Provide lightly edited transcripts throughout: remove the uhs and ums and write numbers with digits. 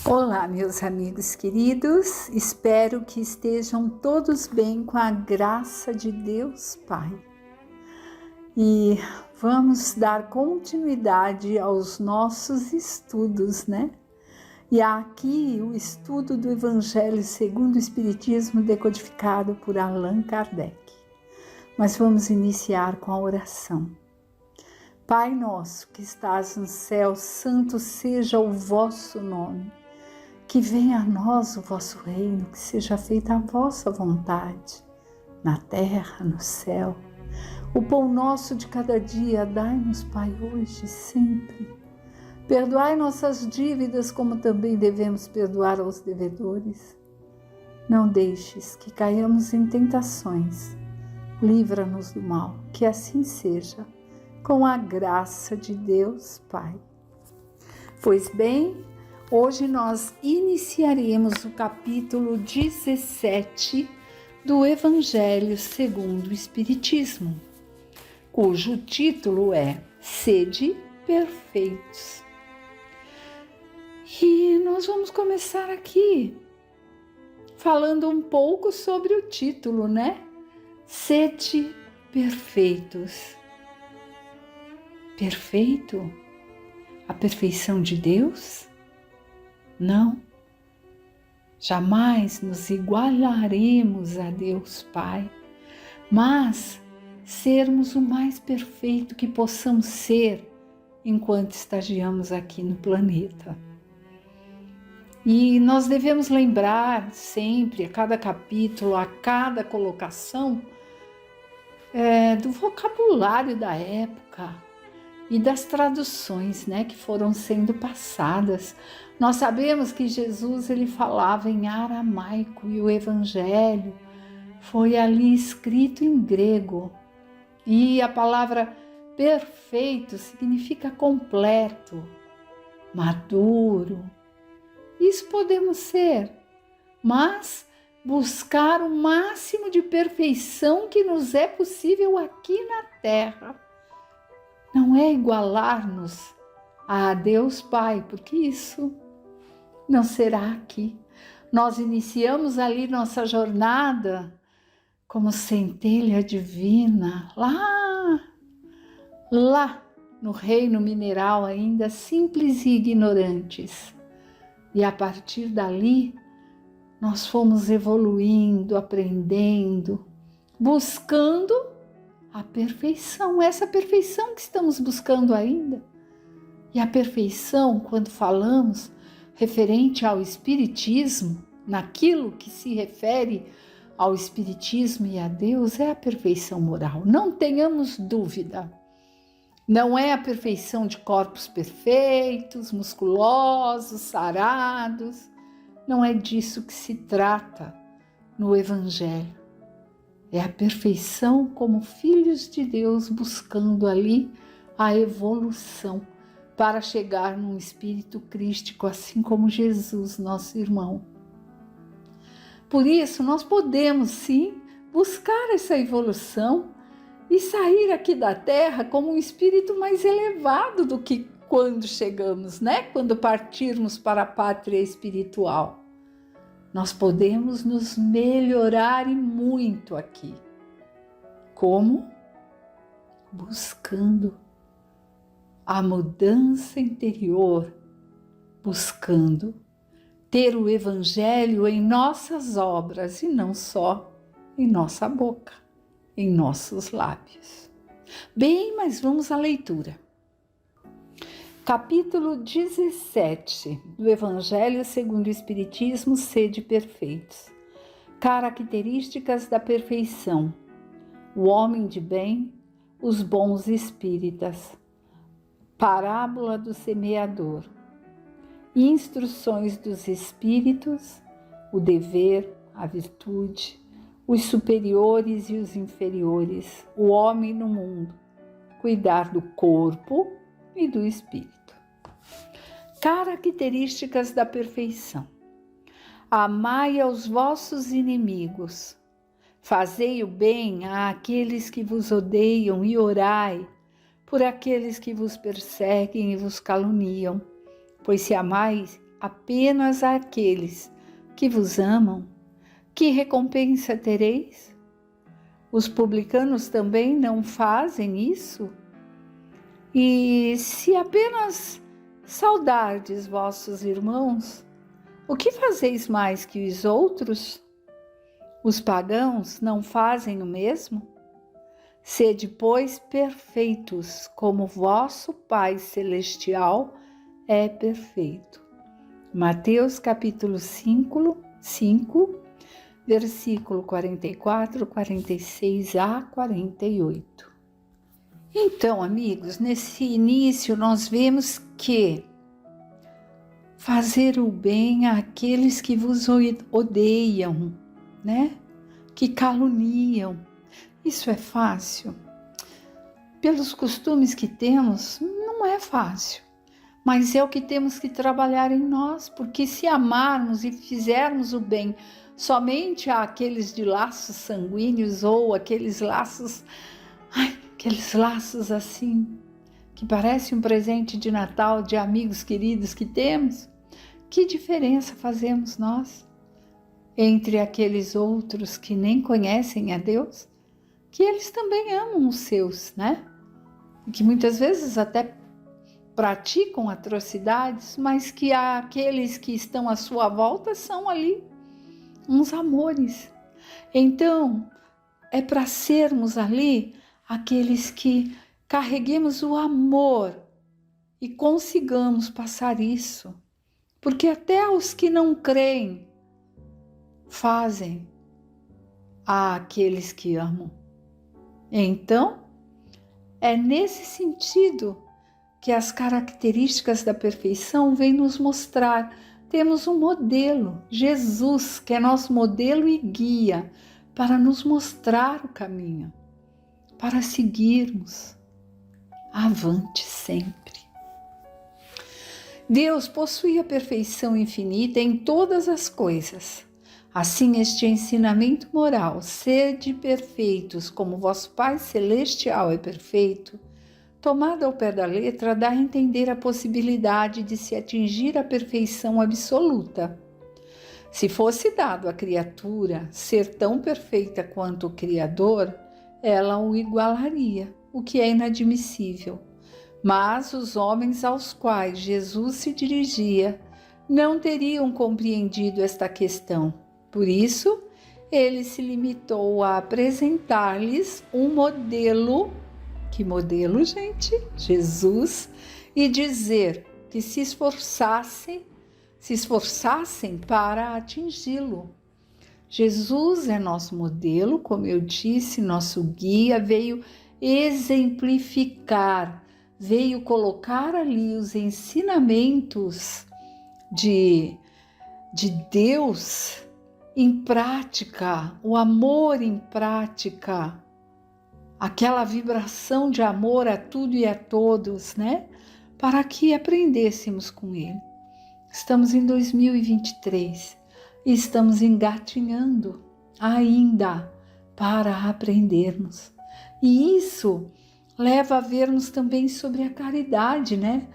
Olá, meus amigos queridos, espero que estejam todos bem com a graça de Deus Pai. E vamos dar continuidade aos nossos estudos, né? E aqui o estudo do Evangelho segundo o Espiritismo decodificado por Allan Kardec. Mas vamos iniciar com a oração. Pai nosso que estás no céu, santo seja o vosso nome. Que venha a nós o vosso reino, que seja feita a vossa vontade, na terra, no céu. O pão nosso de cada dia dai-nos, Pai, hoje e sempre. Perdoai nossas dívidas, como também devemos perdoar aos devedores. Não deixes que caiamos em tentações. Livra-nos do mal, que assim seja, com a graça de Deus, Pai. Pois bem, hoje nós iniciaremos o capítulo 17 do Evangelho segundo o Espiritismo, cujo título é Sede Perfeitos. E nós vamos começar aqui falando um pouco sobre o título, né? Sede Perfeitos. Perfeito? A perfeição de Deus? Não, jamais nos igualaremos a Deus Pai, mas sermos o mais perfeito que possamos ser enquanto estagiamos aqui no planeta. E nós devemos lembrar sempre, a cada capítulo, a cada colocação, do vocabulário da época e das traduções, né, que foram sendo passadas. Nós sabemos que Jesus ele falava em aramaico e o Evangelho foi ali escrito em grego. E a palavra perfeito significa completo, maduro. Isso podemos ser, mas buscar o máximo de perfeição que nos é possível aqui na Terra. Não é igualar-nos a Deus Pai, porque isso não será aqui. Nós iniciamos ali nossa jornada como centelha divina, lá no reino mineral ainda simples e ignorantes. E a partir dali, nós fomos evoluindo, aprendendo, buscando a perfeição, essa perfeição que estamos buscando ainda. E a perfeição, quando falamos referente ao Espiritismo, naquilo que se refere ao Espiritismo e a Deus, é a perfeição moral. Não tenhamos dúvida. Não é a perfeição de corpos perfeitos, musculosos, sarados. Não é disso que se trata no Evangelho. É a perfeição como filhos de Deus buscando ali a evolução para chegar num espírito crístico, assim como Jesus, nosso irmão. Por isso, nós podemos sim buscar essa evolução e sair aqui da Terra como um espírito mais elevado do que quando chegamos, né? Quando partirmos para a pátria espiritual. Nós podemos nos melhorar e muito aqui. Como? Buscando a mudança interior, buscando ter o Evangelho em nossas obras e não só em nossa boca, em nossos lábios. Bem, mas vamos à leitura. Capítulo 17 do Evangelho segundo o Espiritismo, Sede Perfeitos. Características da perfeição. O homem de bem, os bons espíritas. Parábola do semeador. Instruções dos espíritos, o dever, a virtude, os superiores e os inferiores, o homem no mundo, cuidar do corpo e do espírito. Características da perfeição. Amai aos vossos inimigos, fazei o bem àqueles que vos odeiam e orai por aqueles que vos perseguem e vos caluniam, pois se amais apenas àqueles que vos amam, que recompensa tereis? Os publicanos também não fazem isso? E se apenas saudardes vossos irmãos, o que fazeis mais que os outros? Os pagãos não fazem o mesmo? Sede, pois, perfeitos, como vosso Pai Celestial é perfeito. Mateus capítulo 5, versículo 44, 46 a 48. Então, amigos, nesse início nós vemos que fazer o bem àqueles que vos odeiam, né? Que caluniam. Isso é fácil? Pelos costumes que temos, não é fácil. Mas é o que temos que trabalhar em nós, porque se amarmos e fizermos o bem somente àqueles de laços sanguíneos ou aqueles laços assim, que parece um presente de Natal de amigos queridos que temos, que diferença fazemos nós entre aqueles outros que nem conhecem a Deus, que eles também amam os seus, né? E que muitas vezes até praticam atrocidades, mas que aqueles que estão à sua volta são ali uns amores. Então, é para sermos ali aqueles que carreguemos o amor e consigamos passar isso, porque até os que não creem fazem àqueles que amam. Então, é nesse sentido que as características da perfeição vêm nos mostrar. Temos um modelo, Jesus, que é nosso modelo e guia, para nos mostrar o caminho, para seguirmos avante sempre. Deus possui a perfeição infinita em todas as coisas. Assim, este ensinamento moral, sede perfeitos como vosso Pai Celestial é perfeito, tomado ao pé da letra, dá a entender a possibilidade de se atingir a perfeição absoluta. Se fosse dado à criatura ser tão perfeita quanto o Criador, ela o igualaria, o que é inadmissível. Mas os homens aos quais Jesus se dirigia não teriam compreendido esta questão. Por isso, ele se limitou a apresentar-lhes um modelo. Que modelo, gente? Jesus. E dizer que se esforçassem para atingi-lo. Jesus é nosso modelo, como eu disse, nosso guia, veio exemplificar, veio colocar ali os ensinamentos de Deus em prática, o amor em prática, aquela vibração de amor a tudo e a todos, né? Para que aprendêssemos com ele. Estamos em 2023 e estamos engatinhando ainda para aprendermos. E isso leva a vermos também sobre a caridade, né?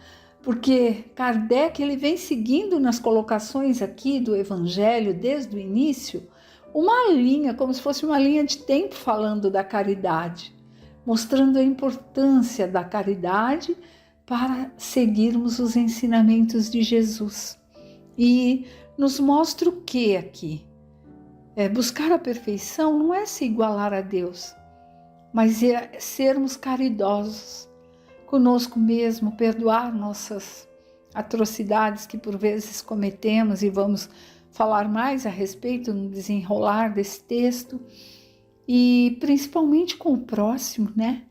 Porque Kardec ele vem seguindo nas colocações aqui do Evangelho desde o início, uma linha, como se fosse uma linha de tempo falando da caridade, mostrando a importância da caridade para seguirmos os ensinamentos de Jesus. E nos mostra o que aqui? Buscar a perfeição não é se igualar a Deus, mas é sermos caridosos conosco mesmo, perdoar nossas atrocidades que por vezes cometemos, e vamos falar mais a respeito no desenrolar desse texto, e principalmente com o próximo, né?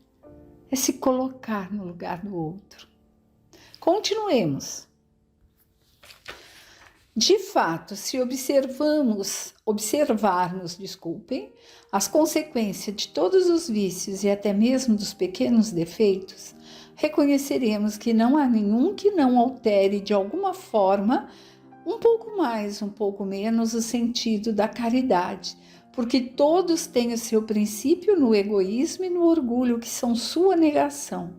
É se colocar no lugar do outro. Continuemos. De fato, se observarmos, as consequências de todos os vícios e até mesmo dos pequenos defeitos, reconheceremos que não há nenhum que não altere de alguma forma, um pouco mais, um pouco menos, o sentido da caridade, porque todos têm o seu princípio no egoísmo e no orgulho, que são sua negação.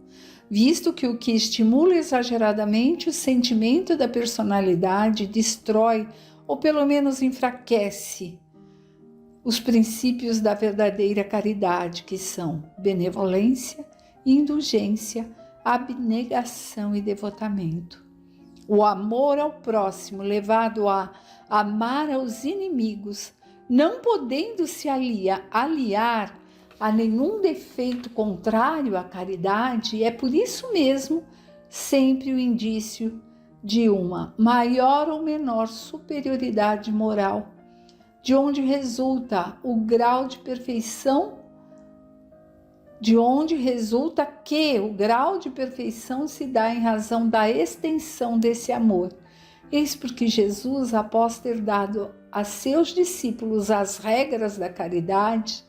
visto que o que estimula exageradamente o sentimento da personalidade destrói ou pelo menos enfraquece os princípios da verdadeira caridade, que são benevolência, indulgência, abnegação e devotamento. O amor ao próximo, levado a amar aos inimigos, não podendo se aliar a nenhum defeito contrário à caridade, é por isso mesmo sempre o indício de uma maior ou menor superioridade moral, de onde resulta o grau de perfeição, que o grau de perfeição se dá em razão da extensão desse amor. Eis porque Jesus, após ter dado a seus discípulos as regras da caridade,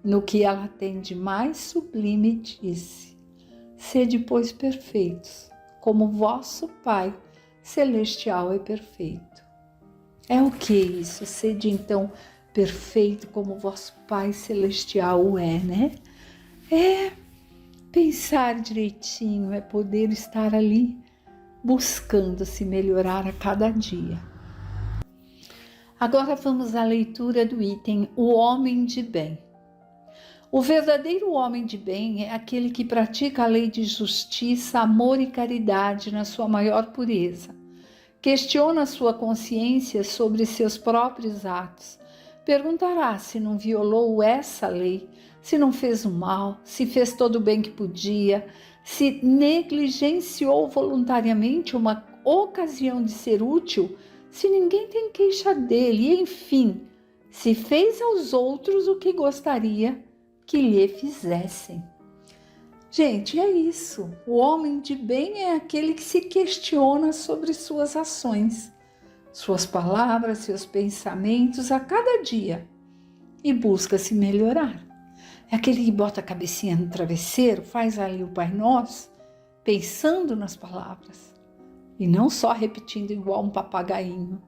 no que ela tem de mais sublime, disse: sede, pois, perfeitos, como vosso Pai celestial é perfeito. É o que isso? Sede, então, perfeito como vosso Pai celestial o é, né? É pensar direitinho, é poder estar ali buscando se melhorar a cada dia. Agora vamos à leitura do item O Homem de Bem. O verdadeiro homem de bem é aquele que pratica a lei de justiça, amor e caridade na sua maior pureza. Questiona sua consciência sobre seus próprios atos. Perguntará se não violou essa lei, se não fez o mal, se fez todo o bem que podia, se negligenciou voluntariamente uma ocasião de ser útil, se ninguém tem queixa dele, e, enfim, se fez aos outros o que gostaria que lhe fizessem. Gente, é isso. O homem de bem é aquele que se questiona sobre suas ações, suas palavras, seus pensamentos a cada dia e busca se melhorar. É aquele que bota a cabecinha no travesseiro, faz ali o Pai Nosso, pensando nas palavras e não só repetindo igual um papagainho.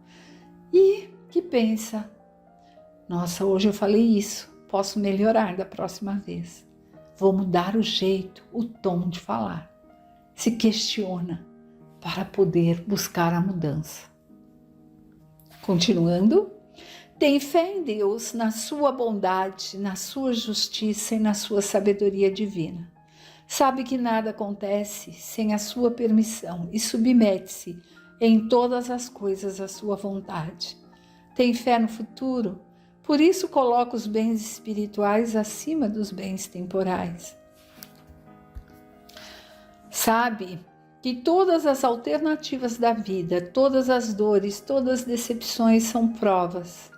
E que pensa: nossa, hoje eu falei isso, posso melhorar da próxima vez. Vou mudar o jeito, o tom de falar. Se questiona para poder buscar a mudança. Continuando, tem fé em Deus, na sua bondade, na sua justiça e na sua sabedoria divina. Sabe que nada acontece sem a sua permissão e submete-se em todas as coisas à sua vontade. Tem fé no futuro, por isso coloca os bens espirituais acima dos bens temporais. Sabe que todas as alternativas da vida, todas as dores, todas as decepções são provas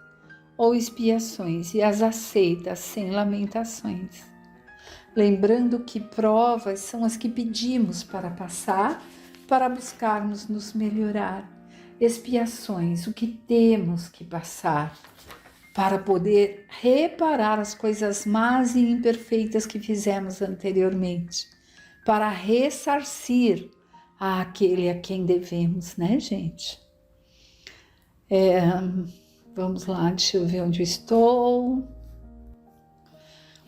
ou expiações e as aceita sem lamentações. Lembrando que provas são as que pedimos para passar, para buscarmos nos melhorar. Expiações, o que temos que passar para poder reparar as coisas más e imperfeitas que fizemos anteriormente, para ressarcir àquele a quem devemos, né, gente? Vamos lá, deixa eu ver onde eu estou.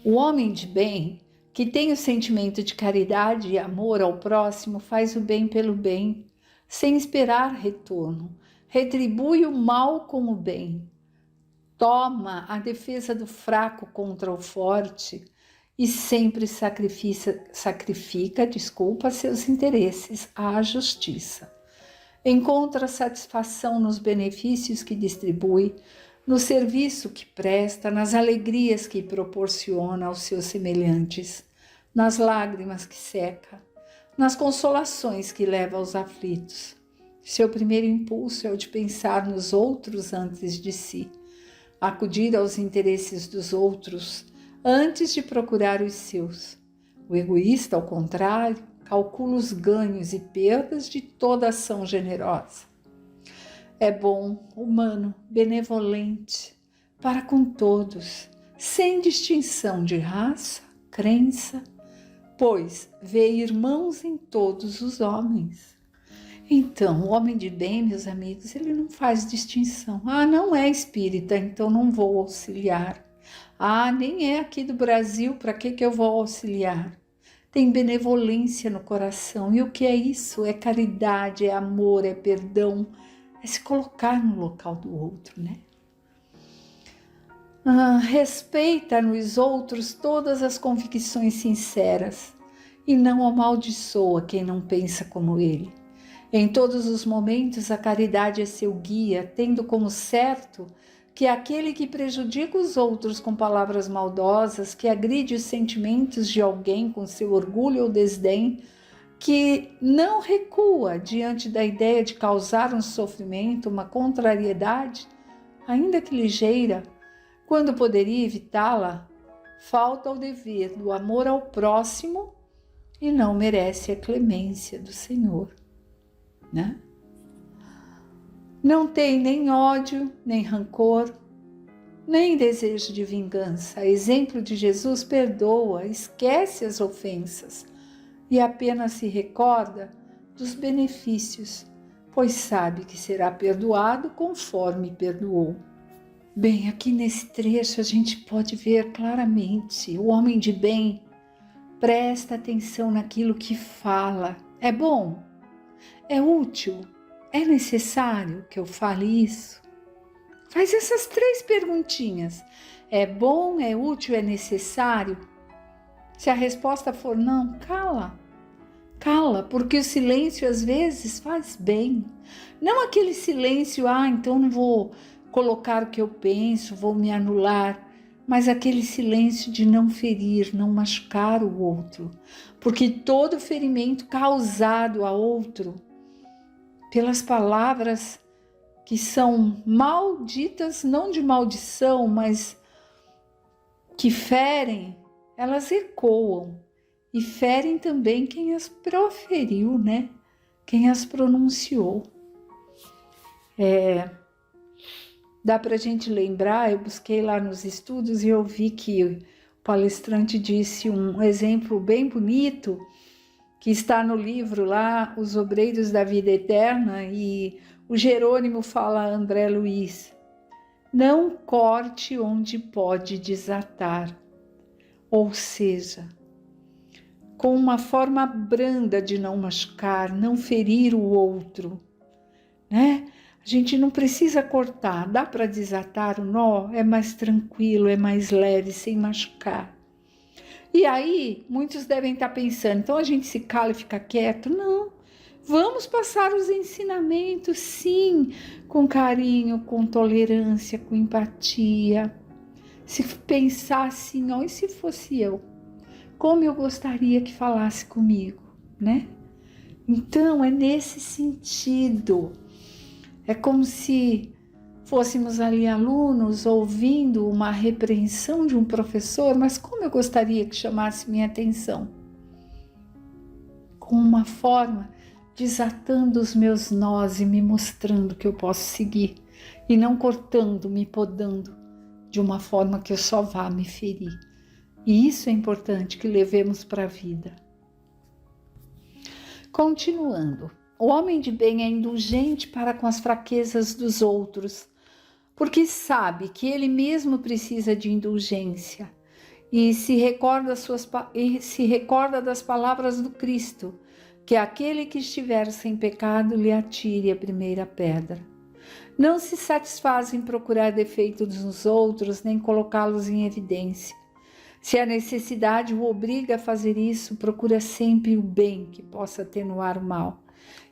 O homem de bem, que tem o sentimento de caridade e amor ao próximo, faz o bem pelo bem, sem esperar retorno, retribui o mal com o bem, toma a defesa do fraco contra o forte e sempre sacrifica seus interesses à justiça. Encontra satisfação nos benefícios que distribui, no serviço que presta, nas alegrias que proporciona aos seus semelhantes, nas lágrimas que seca, nas consolações que leva aos aflitos. Seu primeiro impulso é o de pensar nos outros antes de si, acudir aos interesses dos outros antes de procurar os seus. O egoísta, ao contrário, calcula os ganhos e perdas de toda ação generosa. É bom, humano, benevolente para com todos, sem distinção de raça, crença, pois vê irmãos em todos os homens. Então, o homem de bem, meus amigos, ele não faz distinção. Não é espírita, então não vou auxiliar. Nem é aqui do Brasil, para que eu vou auxiliar? tem benevolência no coração. E o que é isso? É caridade, é amor, é perdão, é se colocar no local do outro, né? Respeita nos outros todas as convicções sinceras e não amaldiçoa quem não pensa como ele. Em todos os momentos, a caridade é seu guia, tendo como certo que aquele que prejudica os outros com palavras maldosas, que agride os sentimentos de alguém com seu orgulho ou desdém, que não recua diante da ideia de causar um sofrimento, uma contrariedade, ainda que ligeira, quando poderia evitá-la, falta ao dever do amor ao próximo e não merece a clemência do Senhor, né? Não tem nem ódio, nem rancor, nem desejo de vingança. A exemplo de Jesus, perdoa, esquece as ofensas e apenas se recorda dos benefícios, pois sabe que será perdoado conforme perdoou. Bem, aqui nesse trecho a gente pode ver claramente o homem de bem presta atenção naquilo que fala. É bom? É útil? É necessário que eu fale isso? Faz essas 3 perguntinhas. É bom, é útil, é necessário? Se a resposta for não, cala. Cala, porque o silêncio às vezes faz bem. Não aquele silêncio, então não vou colocar o que eu penso, vou me anular, mas aquele silêncio de não ferir, não machucar o outro, porque todo ferimento causado a outro pelas palavras que são malditas, não de maldição, mas que ferem, elas ecoam e ferem também quem as proferiu, né? Quem as pronunciou. Dá para a gente lembrar, eu busquei lá nos estudos e eu vi que o palestrante disse um exemplo bem bonito, que está no livro lá, Os Obreiros da Vida Eterna, e o Jerônimo fala a André Luiz: não corte onde pode desatar, ou seja, com uma forma branda de não machucar, não ferir o outro, né? A gente não precisa cortar, dá para desatar o nó, é mais tranquilo, é mais leve, sem machucar. E aí, muitos devem estar pensando, então a gente se cala e fica quieto? Não, vamos passar os ensinamentos, sim, com carinho, com tolerância, com empatia. Se pensar assim, e se fosse eu? Como eu gostaria que falasse comigo, né? Então, é nesse sentido. É como se fôssemos ali alunos ouvindo uma repreensão de um professor, mas como eu gostaria que chamasse minha atenção. Com uma forma, desatando os meus nós e me mostrando que eu posso seguir, e não cortando, me podando, de uma forma que eu só vá me ferir. E isso é importante que levemos para a vida. Continuando. O homem de bem é indulgente para com as fraquezas dos outros, porque sabe que ele mesmo precisa de indulgência e se recorda das palavras do Cristo, que aquele que estiver sem pecado lhe atire a primeira pedra. Não se satisfaz em procurar defeitos nos outros, nem colocá-los em evidência. Se a necessidade o obriga a fazer isso, procura sempre o bem que possa atenuar o mal.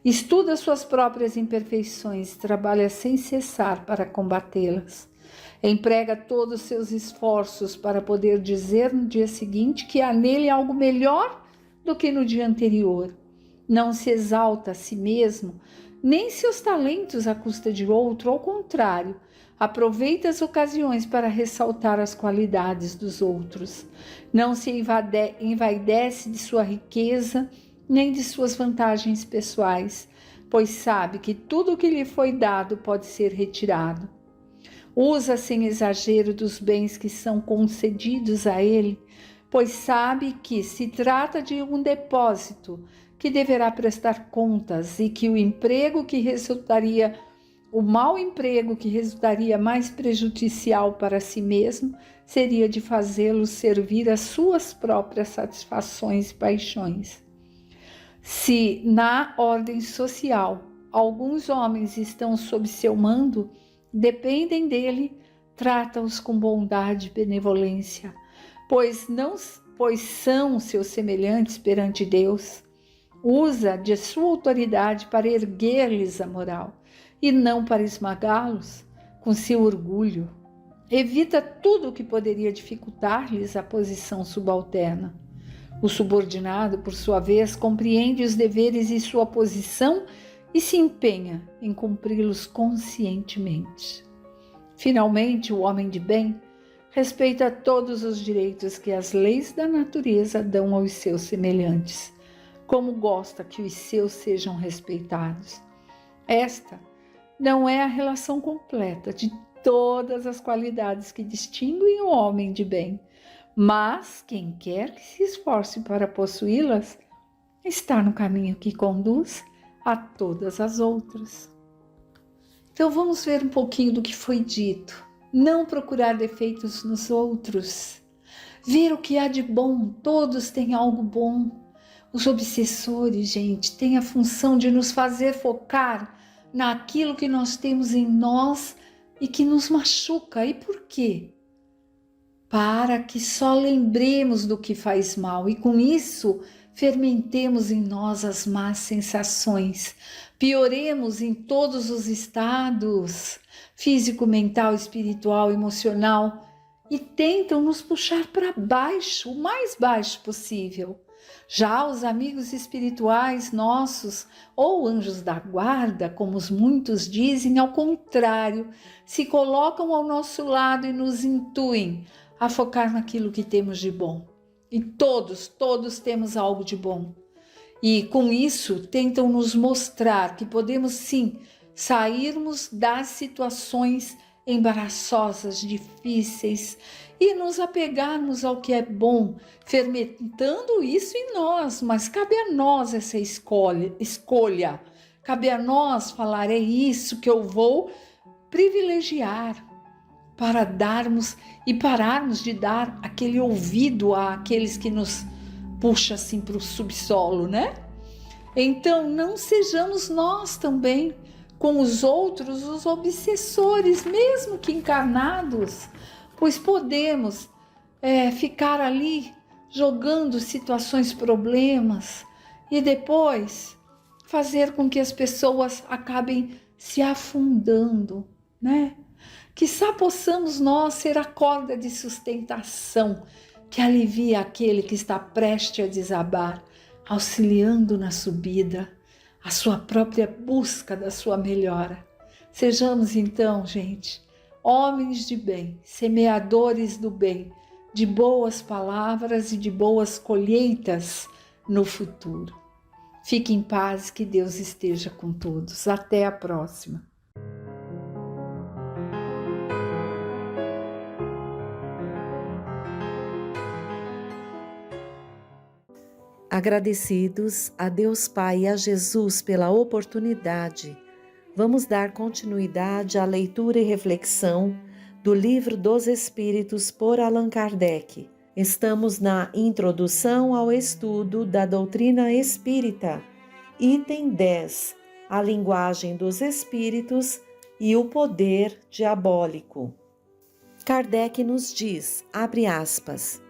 Estuda suas próprias imperfeições, trabalha sem cessar para combatê-las. Emprega todos os seus esforços para poder dizer no dia seguinte que há nele algo melhor do que no dia anterior. Não se exalta a si mesmo, nem seus talentos à custa de outro, ao contrário, aproveita as ocasiões para ressaltar as qualidades dos outros. Não se envaidece de sua riqueza, nem de suas vantagens pessoais, pois sabe que tudo o que lhe foi dado pode ser retirado. Usa sem exagero dos bens que são concedidos a ele, pois sabe que se trata de um depósito que deverá prestar contas e que o emprego que resultaria O mau emprego que resultaria mais prejudicial para si mesmo seria de fazê-lo servir às suas próprias satisfações e paixões. Se, na ordem social, alguns homens estão sob seu mando, dependem dele, trata-os com bondade e benevolência, pois são seus semelhantes perante Deus. Usa de sua autoridade para erguer-lhes a moral, e não para esmagá-los com seu orgulho. Evita tudo o que poderia dificultar-lhes a posição subalterna. O subordinado, por sua vez, compreende os deveres e sua posição e se empenha em cumpri-los conscientemente. Finalmente, o homem de bem respeita todos os direitos que as leis da natureza dão aos seus semelhantes, como gosta que os seus sejam respeitados. Esta não é a relação completa de todas as qualidades que distinguem o homem de bem, mas quem quer que se esforce para possuí-las está no caminho que conduz a todas as outras. Então vamos ver um pouquinho do que foi dito. Não procurar defeitos nos outros. Ver o que há de bom. Todos têm algo bom. Os obsessores, gente, têm a função de nos fazer focar naquilo que nós temos em nós e que nos machuca. E por quê? Para que só lembremos do que faz mal e com isso fermentemos em nós as más sensações, pioremos em todos os estados, físico, mental, espiritual, emocional, e tentam nos puxar para baixo, o mais baixo possível. Já os amigos espirituais nossos, ou anjos da guarda, como os muitos dizem, ao contrário, se colocam ao nosso lado e nos intuem a focar naquilo que temos de bom. E todos temos algo de bom. E com isso tentam nos mostrar que podemos sim sairmos das situações embaraçosas, difíceis e nos apegarmos ao que é bom, fermentando isso em nós, mas cabe a nós essa escolha. Cabe a nós falar, é isso que eu vou privilegiar, para darmos e pararmos de dar aquele ouvido àqueles que nos puxam assim para o subsolo, né? Então não sejamos nós também com os outros os obsessores, mesmo que encarnados, pois podemos ficar ali jogando situações, problemas e depois fazer com que as pessoas acabem se afundando, né? Quizá possamos nós ser a corda de sustentação que alivia aquele que está prestes a desabar, auxiliando na subida, a sua própria busca da sua melhora. Sejamos então, gente, homens de bem, semeadores do bem, de boas palavras e de boas colheitas no futuro. Fique em paz, que Deus esteja com todos. Até a próxima. Agradecidos a Deus Pai e a Jesus pela oportunidade, vamos dar continuidade à leitura e reflexão do Livro dos Espíritos por Allan Kardec. Estamos na introdução ao estudo da doutrina espírita, item 10, a linguagem dos espíritos e o poder diabólico. Kardec nos diz, abre aspas,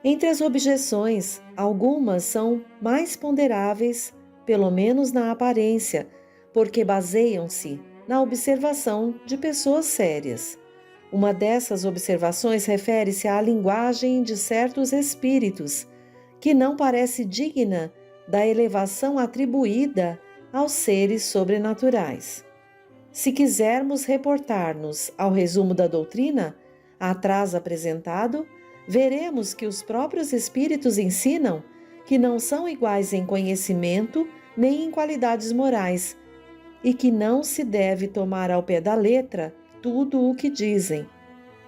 entre as objeções, algumas são mais ponderáveis, pelo menos na aparência, porque baseiam-se na observação de pessoas sérias. Uma dessas observações refere-se à linguagem de certos espíritos, que não parece digna da elevação atribuída aos seres sobrenaturais. Se quisermos reportar-nos ao resumo da doutrina, atrás apresentado, veremos que os próprios espíritos ensinam que não são iguais em conhecimento nem em qualidades morais e que não se deve tomar ao pé da letra tudo o que dizem.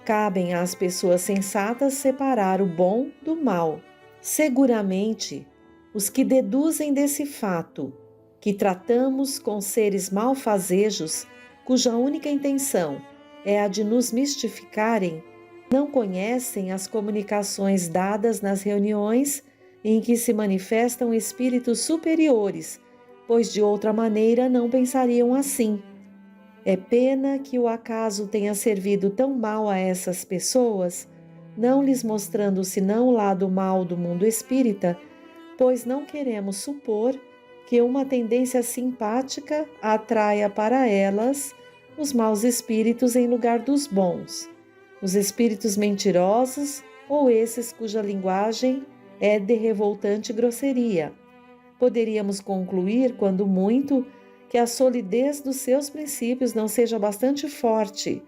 Cabem às pessoas sensatas separar o bom do mal. Seguramente, os que deduzem desse fato que tratamos com seres malfazejos cuja única intenção é a de nos mistificarem, não conhecem as comunicações dadas nas reuniões em que se manifestam espíritos superiores, pois de outra maneira não pensariam assim. É pena que o acaso tenha servido tão mal a essas pessoas, não lhes mostrando senão o lado mal do mundo espírita, pois não queremos supor que uma tendência simpática atraia para elas os maus espíritos em lugar dos bons, os espíritos mentirosos ou esses cuja linguagem é de revoltante grosseria. Poderíamos concluir, quando muito, que a solidez dos seus princípios não seja bastante forte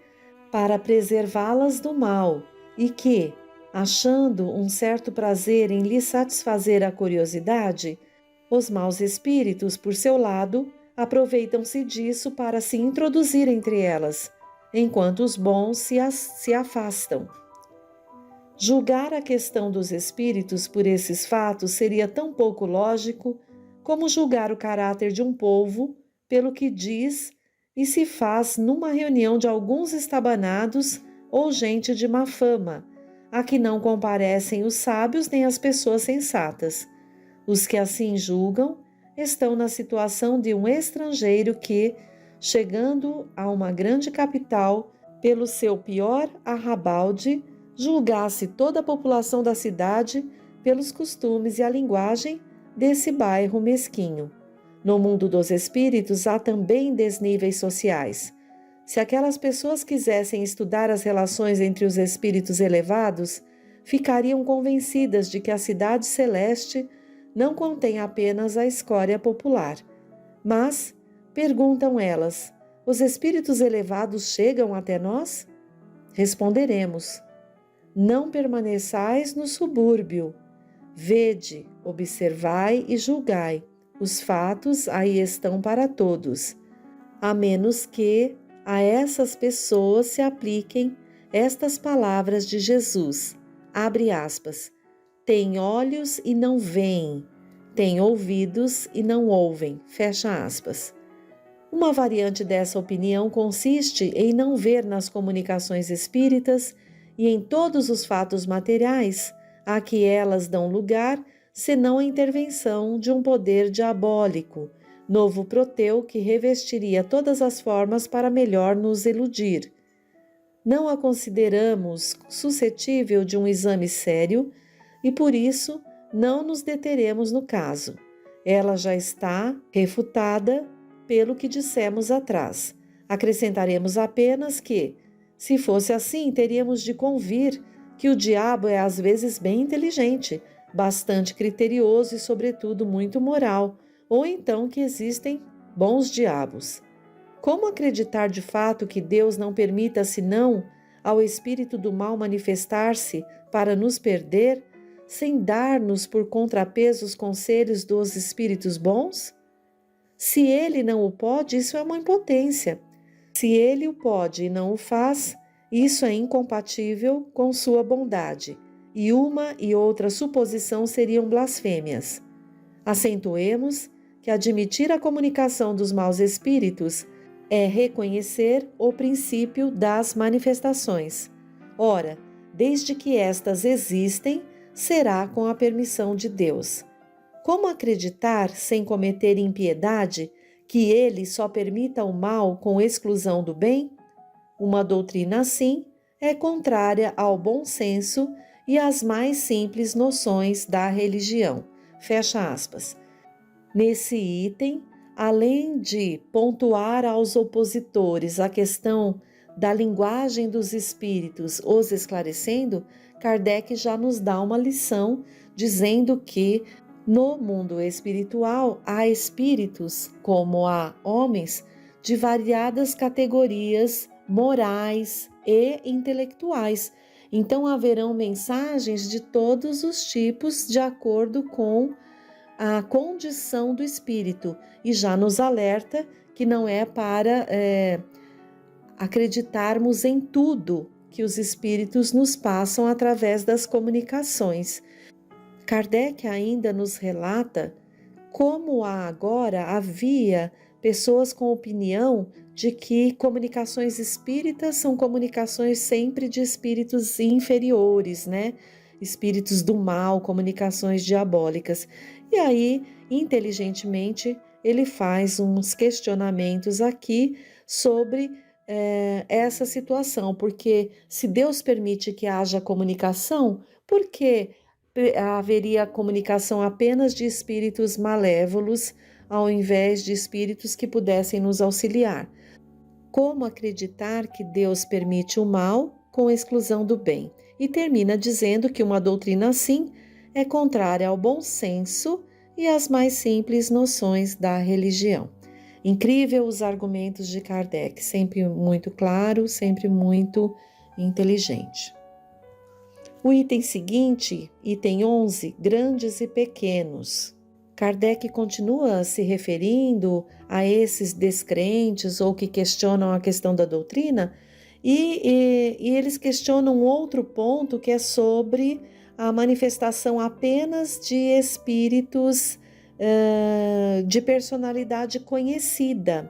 para preservá-las do mal e que, achando um certo prazer em lhes satisfazer a curiosidade, os maus espíritos, por seu lado, aproveitam-se disso para se introduzir entre elas, enquanto os bons se afastam. Julgar a questão dos espíritos por esses fatos seria tão pouco lógico como julgar o caráter de um povo pelo que diz e se faz numa reunião de alguns estabanados ou gente de má fama, a que não comparecem os sábios nem as pessoas sensatas. Os que assim julgam estão na situação de um estrangeiro que, chegando a uma grande capital, pelo seu pior arrabalde, julgasse toda a população da cidade pelos costumes e a linguagem desse bairro mesquinho. No mundo dos espíritos há também desníveis sociais. Se aquelas pessoas quisessem estudar as relações entre os espíritos elevados, ficariam convencidas de que a cidade celeste não contém apenas a escória popular. Mas, perguntam elas, os espíritos elevados chegam até nós? Responderemos, não permaneçais no subúrbio. Vede, observai e julgai. Os fatos aí estão para todos, a menos que a essas pessoas se apliquem estas palavras de Jesus, abre aspas, tem olhos e não veem, tem ouvidos e não ouvem, fecha aspas. Uma variante dessa opinião consiste em não ver nas comunicações espíritas e em todos os fatos materiais a que elas dão lugar, senão a intervenção de um poder diabólico, novo Proteu que revestiria todas as formas para melhor nos iludir. Não a consideramos suscetível de um exame sério e, por isso, não nos deteremos no caso. Ela já está refutada pelo que dissemos atrás. Acrescentaremos apenas que, se fosse assim, teríamos de convir que o diabo é às vezes bem inteligente, bastante criterioso e, sobretudo, muito moral, ou então que existem bons diabos. Como acreditar de fato que Deus não permita senão ao espírito do mal manifestar-se para nos perder, sem dar-nos por contrapeso os conselhos dos espíritos bons? Se ele não o pode, isso é uma impotência. Se ele o pode e não o faz, isso é incompatível com sua bondade, e uma e outra suposição seriam blasfêmias. Acentuemos que admitir a comunicação dos maus espíritos é reconhecer o princípio das manifestações. Ora, desde que estas existem, será com a permissão de Deus. Como acreditar, sem cometer impiedade, que ele só permita o mal com exclusão do bem? Uma doutrina assim é contrária ao bom senso e às mais simples noções da religião. Fecha aspas. Nesse item, além de pontuar aos opositores a questão da linguagem dos espíritos, os esclarecendo, Kardec já nos dá uma lição dizendo que no mundo espiritual há espíritos, como há homens, de variadas categorias morais e intelectuais. Então haverão mensagens de todos os tipos de acordo com a condição do espírito e já nos alerta que não é para acreditarmos em tudo que os espíritos nos passam através das comunicações. Kardec ainda nos relata como agora havia pessoas com opinião de que comunicações espíritas são comunicações sempre de espíritos inferiores, né? Espíritos do mal, comunicações diabólicas. E aí, inteligentemente, ele faz uns questionamentos aqui sobre essa situação, porque se Deus permite que haja comunicação, por que haveria comunicação apenas de espíritos malévolos, ao invés de espíritos que pudessem nos auxiliar? Como acreditar que Deus permite o mal com exclusão do bem? E termina dizendo que uma doutrina assim é contrária ao bom senso e às mais simples noções da religião. Incrível os argumentos de Kardec, sempre muito claro, sempre muito inteligente. O item seguinte, item 11, grandes e pequenos. Kardec continua se referindo a esses descrentes ou que questionam a questão da doutrina e eles questionam outro ponto que é sobre a manifestação apenas de espíritos de personalidade conhecida.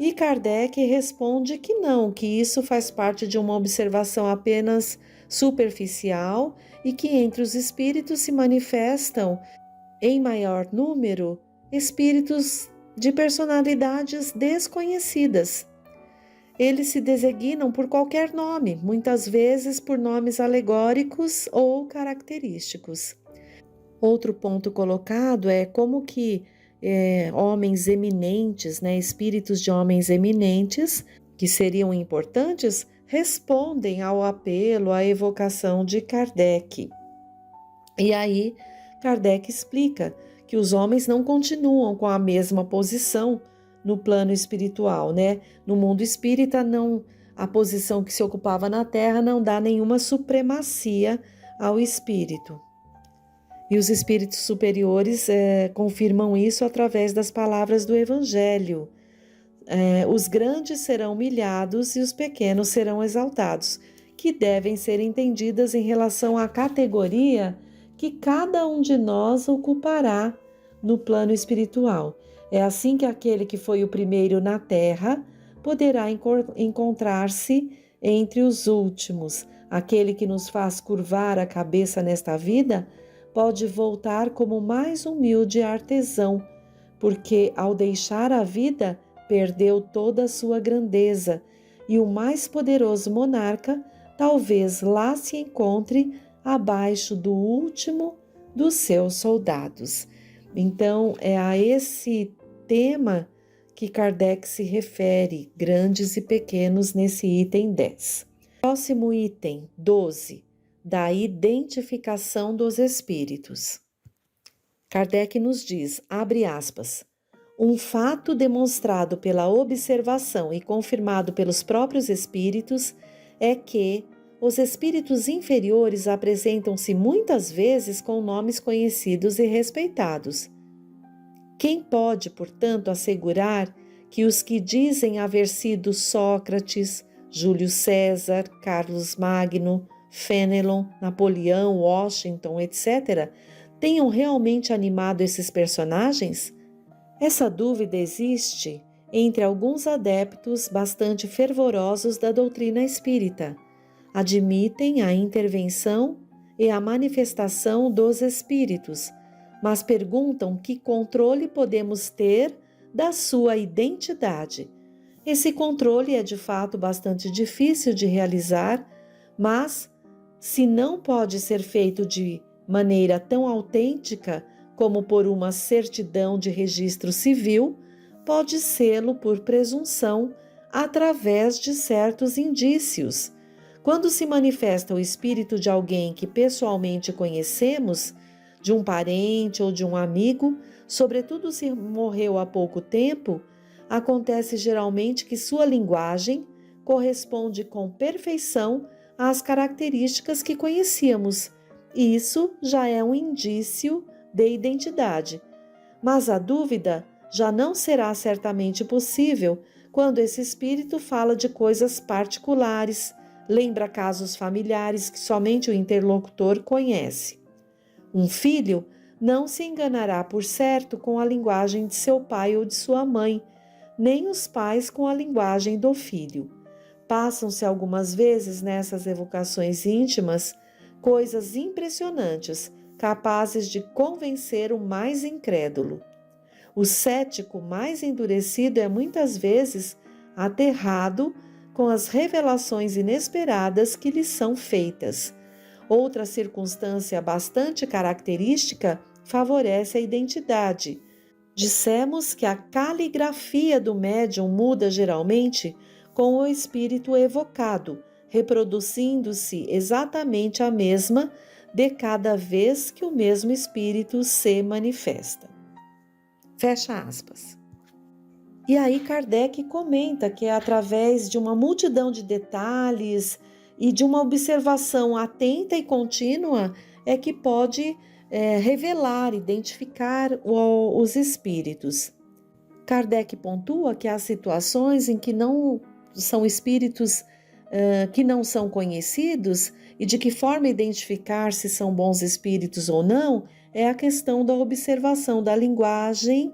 E Kardec responde que não, que isso faz parte de uma observação apenas superficial e que entre os espíritos se manifestam em maior número espíritos de personalidades desconhecidas. Eles se designam por qualquer nome, muitas vezes por nomes alegóricos ou característicos. Outro ponto colocado é como que homens eminentes, né, espíritos de homens eminentes, que seriam importantes, respondem ao apelo, à evocação de Kardec. E aí, Kardec explica que os homens não continuam com a mesma posição no plano espiritual, né? No mundo espírita, não, a posição que se ocupava na Terra não dá nenhuma supremacia ao espírito. E os espíritos superiores confirmam isso através das palavras do Evangelho. Os grandes serão humilhados e os pequenos serão exaltados, que devem ser entendidas em relação à categoria que cada um de nós ocupará no plano espiritual. É assim que aquele que foi o primeiro na Terra poderá encontrar-se entre os últimos. Aquele que nos faz curvar a cabeça nesta vida pode voltar como mais humilde artesão, porque ao deixar a vida perdeu toda a sua grandeza, e o mais poderoso monarca talvez lá se encontre abaixo do último dos seus soldados. Então, é a esse tema que Kardec se refere, grandes e pequenos, nesse item 10. Próximo item, 12, da identificação dos espíritos. Kardec nos diz, abre aspas, um fato demonstrado pela observação e confirmado pelos próprios espíritos é que os espíritos inferiores apresentam-se muitas vezes com nomes conhecidos e respeitados. Quem pode, portanto, assegurar que os que dizem haver sido Sócrates, Júlio César, Carlos Magno, Fenelon, Napoleão, Washington, etc., tenham realmente animado esses personagens? Essa dúvida existe entre alguns adeptos bastante fervorosos da doutrina espírita. Admitem a intervenção e a manifestação dos espíritos, mas perguntam que controle podemos ter da sua identidade. Esse controle é de fato bastante difícil de realizar, mas se não pode ser feito de maneira tão autêntica como por uma certidão de registro civil, pode sê-lo por presunção através de certos indícios. Quando se manifesta o espírito de alguém que pessoalmente conhecemos, de um parente ou de um amigo, sobretudo se morreu há pouco tempo, acontece geralmente que sua linguagem corresponde com perfeição às características que conhecíamos. Isso já é um indício de identidade. Mas a dúvida já não será certamente possível quando esse espírito fala de coisas particulares, lembra casos familiares que somente o interlocutor conhece. Um filho não se enganará por certo com a linguagem de seu pai ou de sua mãe, nem os pais com a linguagem do filho. Passam-se algumas vezes nessas evocações íntimas coisas impressionantes, capazes de convencer o mais incrédulo. O cético mais endurecido é muitas vezes aterrado com as revelações inesperadas que lhe são feitas. Outra circunstância bastante característica favorece a identidade. Dissemos que a caligrafia do médium muda geralmente com o espírito evocado, reproduzindo-se exatamente a mesma de cada vez que o mesmo espírito se manifesta. Fecha aspas. E aí Kardec comenta que é através de uma multidão de detalhes e de uma observação atenta e contínua é que pode revelar, identificar os espíritos. Kardec pontua que há situações em que não são espíritos que não são conhecidos e de que forma identificar se são bons espíritos ou não é a questão da observação da linguagem,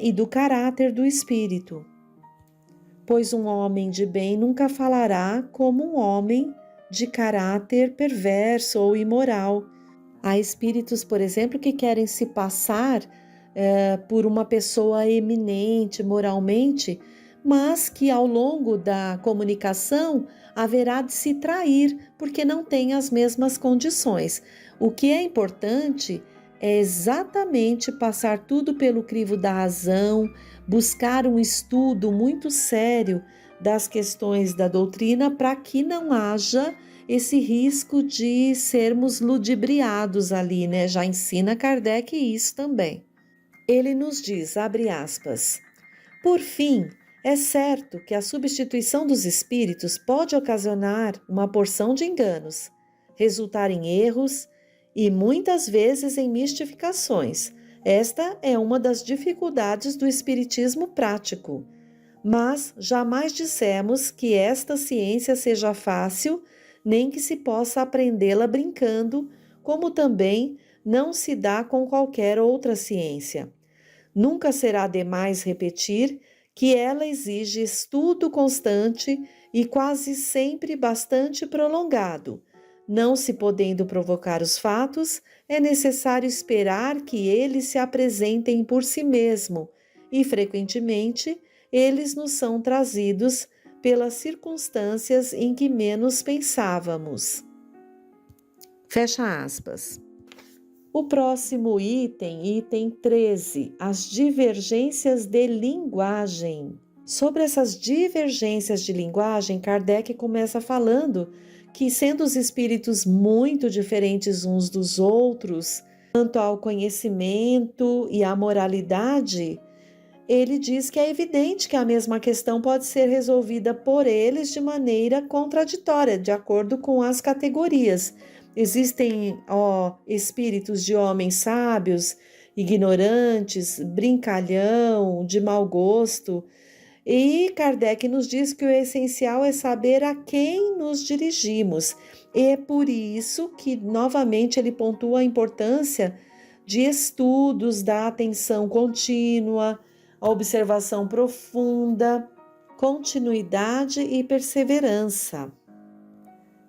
e do caráter do espírito. Pois um homem de bem nunca falará como um homem de caráter perverso ou imoral. Há espíritos, por exemplo, que querem se passar por uma pessoa eminente moralmente, mas que ao longo da comunicação haverá de se trair porque não tem as mesmas condições. O que é importante é exatamente passar tudo pelo crivo da razão, buscar um estudo muito sério das questões da doutrina para que não haja esse risco de sermos ludibriados ali, Já ensina Kardec isso também. Ele nos diz, abre aspas, por fim, é certo que a substituição dos espíritos pode ocasionar uma porção de enganos, resultar em erros e muitas vezes em mistificações. Esta é uma das dificuldades do espiritismo prático. Mas jamais dissemos que esta ciência seja fácil, nem que se possa aprendê-la brincando, como também não se dá com qualquer outra ciência. Nunca será demais repetir que ela exige estudo constante e quase sempre bastante prolongado. Não se podendo provocar os fatos, é necessário esperar que eles se apresentem por si mesmo, e frequentemente eles nos são trazidos pelas circunstâncias em que menos pensávamos. Fecha aspas. O próximo item 13, as divergências de linguagem. Sobre essas divergências de linguagem, Kardec começa falando que, sendo os espíritos muito diferentes uns dos outros, quanto ao conhecimento e à moralidade, ele diz que é evidente que a mesma questão pode ser resolvida por eles de maneira contraditória, de acordo com as categorias. Existem espíritos de homens sábios, ignorantes, brincalhão, de mau gosto. E Kardec nos diz que o essencial é saber a quem nos dirigimos. E é por isso que, novamente, ele pontua a importância de estudos, da atenção contínua, a observação profunda, continuidade e perseverança.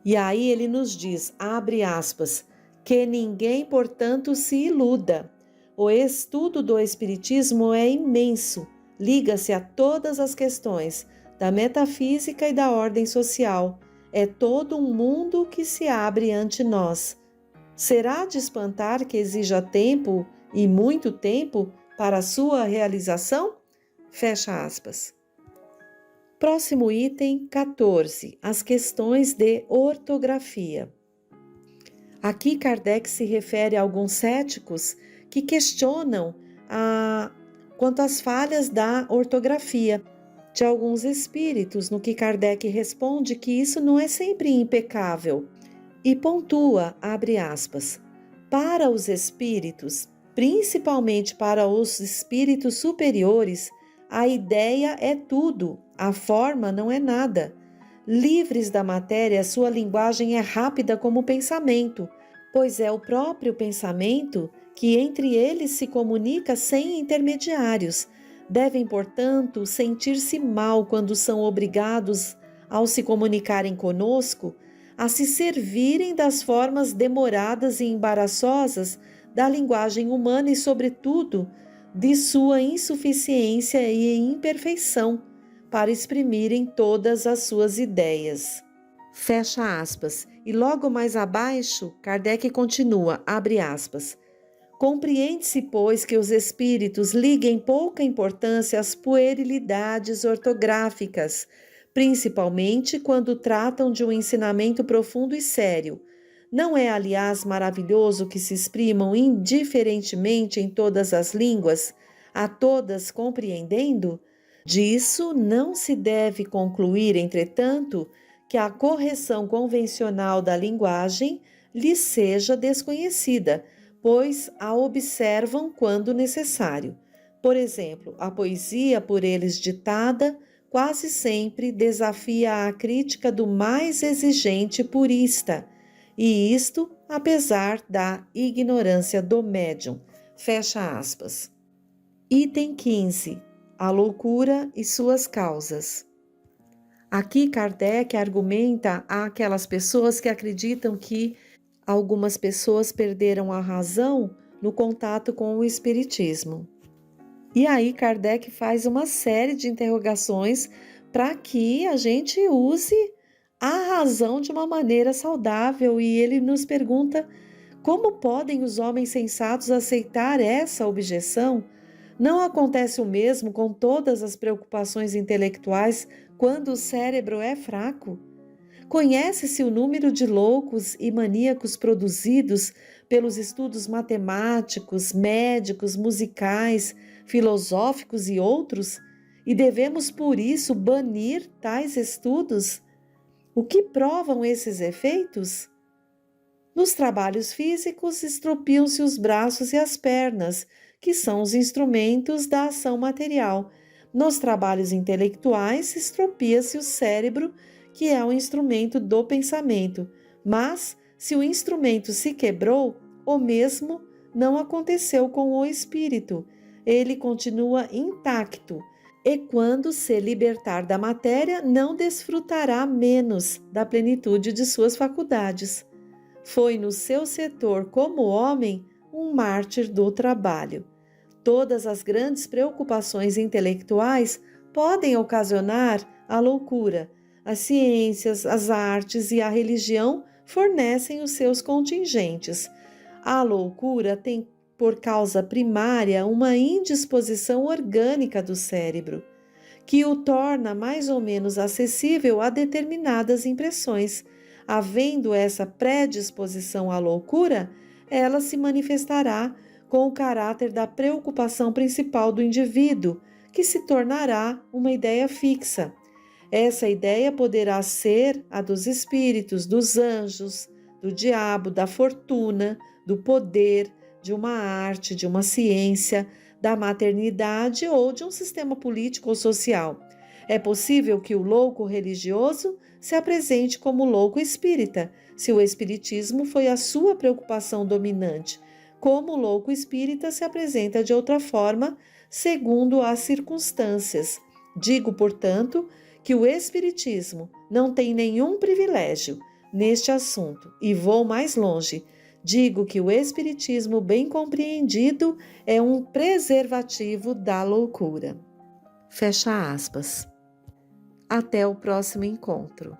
E aí ele nos diz, abre aspas, que ninguém, portanto, se iluda. O estudo do Espiritismo é imenso, liga-se a todas as questões da metafísica e da ordem social. É todo um mundo que se abre ante nós. Será de espantar que exija tempo, e muito tempo, para a sua realização? Fecha aspas. Próximo item 14, as questões de ortografia. Aqui Kardec se refere a alguns céticos que questionam quanto às falhas da ortografia de alguns espíritos, no que Kardec responde que isso não é sempre impecável e pontua, abre aspas, para os espíritos, principalmente para os espíritos superiores, a ideia é tudo, a forma não é nada. Livres da matéria, sua linguagem é rápida como o pensamento, pois é o próprio pensamento que entre eles se comunica sem intermediários. Devem, portanto, sentir-se mal quando são obrigados, ao se comunicarem conosco, a se servirem das formas demoradas e embaraçosas da linguagem humana e, sobretudo, de sua insuficiência e imperfeição para exprimirem todas as suas ideias. Fecha aspas. E logo mais abaixo, Kardec continua, abre aspas. Compreende-se, pois, que os espíritos liguem pouca importância às puerilidades ortográficas, principalmente quando tratam de um ensinamento profundo e sério. Não é, aliás, maravilhoso que se exprimam indiferentemente em todas as línguas, a todas compreendendo? Disso não se deve concluir, entretanto, que a correção convencional da linguagem lhes seja desconhecida, pois a observam quando necessário. Por exemplo, a poesia por eles ditada quase sempre desafia a crítica do mais exigente purista, e isto apesar da ignorância do médium. Fecha aspas. Item 15. A loucura e suas causas. Aqui Kardec argumenta àquelas pessoas que acreditam que algumas pessoas perderam a razão no contato com o espiritismo. E aí Kardec faz uma série de interrogações para que a gente use a razão de uma maneira saudável, e ele nos pergunta como podem os homens sensatos aceitar essa objeção? Não acontece o mesmo com todas as preocupações intelectuais quando o cérebro é fraco? Conhece-se o número de loucos e maníacos produzidos pelos estudos matemáticos, médicos, musicais, filosóficos e outros? E devemos, por isso, banir tais estudos? O que provam esses efeitos? Nos trabalhos físicos, estropiam-se os braços e as pernas, que são os instrumentos da ação material. Nos trabalhos intelectuais, estropia-se o cérebro, que é o instrumento do pensamento. Mas, se o instrumento se quebrou, o mesmo não aconteceu com o espírito. Ele continua intacto, e quando se libertar da matéria, não desfrutará menos da plenitude de suas faculdades. Foi no seu setor como homem um mártir do trabalho. Todas as grandes preocupações intelectuais podem ocasionar a loucura. As ciências, as artes e a religião fornecem os seus contingentes. A loucura tem por causa primária uma indisposição orgânica do cérebro, que o torna mais ou menos acessível a determinadas impressões. Havendo essa predisposição à loucura, ela se manifestará com o caráter da preocupação principal do indivíduo, que se tornará uma ideia fixa. Essa ideia poderá ser a dos espíritos, dos anjos, do diabo, da fortuna, do poder, de uma arte, de uma ciência, da maternidade ou de um sistema político ou social. É possível que o louco religioso se apresente como louco espírita, se o espiritismo foi a sua preocupação dominante, como o louco espírita se apresenta de outra forma, segundo as circunstâncias. Digo, portanto, que o espiritismo não tem nenhum privilégio neste assunto, e vou mais longe. Digo que o espiritismo bem compreendido é um preservativo da loucura. Fecha aspas. Até o próximo encontro.